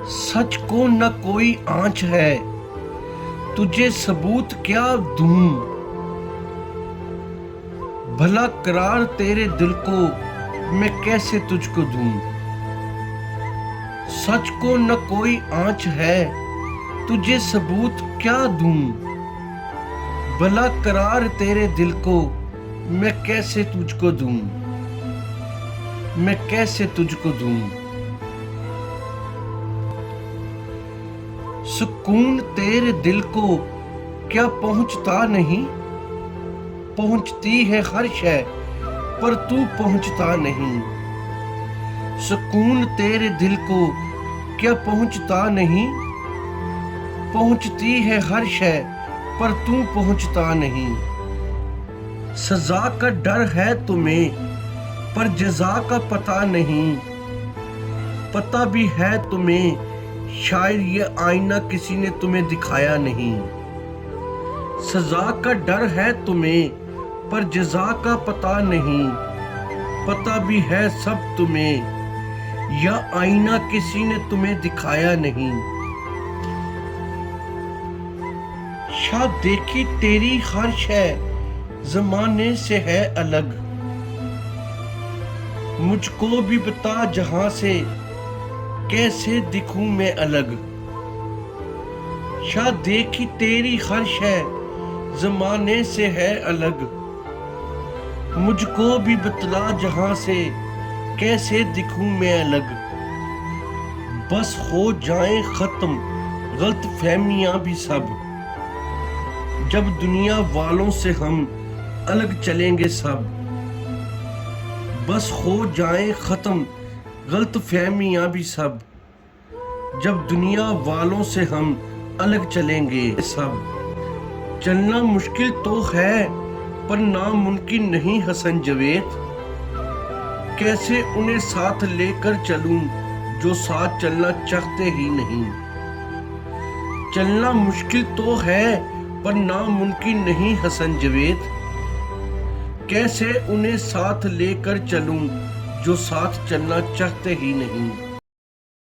सच को न कोई आँच है, तुझे सबूत क्या दूं। भला करार तेरे दिल को मैं कैसे तुझको दूं। सच को न कोई आँच है, तुझे सबूत क्या दूं। भला करार तेरे दिल को मैं कैसे तुझको दूं। मैं कैसे तुझको दूं। सुकून तेरे दिल को क्या पहुंचता नहीं। पहुंचती है हर शय पर तू पहुंचता नहीं। सुकून तेरे दिल को क्या पहुंचता नहीं। पहुंचती है हर शय पर तू पहुंचता नहीं। सजा का डर है तुम्हें पर जज़ा का पता नहीं। पता भी है तुम्हें शायद ये आईना किसी ने तुम्हें दिखाया नहीं। सजा का डर है तुम्हें पर जज़ा का पता नहीं। पता भी है सब तुम्हें यह आईना किसी ने तुम्हें दिखाया नहीं। शायद देखी तेरी हर शय ज़माने से है अलग। मुझको भी बता जहां से कैसे दिखूं मैं अलग। शायद देखी तेरी हर शय ज़माने से है अलग। मुझको भी बतला जहां से कैसे दिखूं मैं अलग। बस हो जाएं ख़त्म गलत फहमियाँ भी सब। जब दुनिया वालों से हम अलग चलेंगे सब। बस हो जाएं ख़त्म गलत फहमियाँ भी सब। जब दुनिया वालों से हम अलग चलेंगे सब। चलना मुश्किल तो है पर नामुमकिन नहीं हसन जवेद। कैसे उन्हें साथ लेकर चलूं जो साथ चलना चाहते ही नहीं। चलना मुश्किल तो है पर नामुमकिन नहीं हसन जवेद। कैसे उन्हें साथ लेकर चलूं जो साथ चलना चाहते ही नहीं।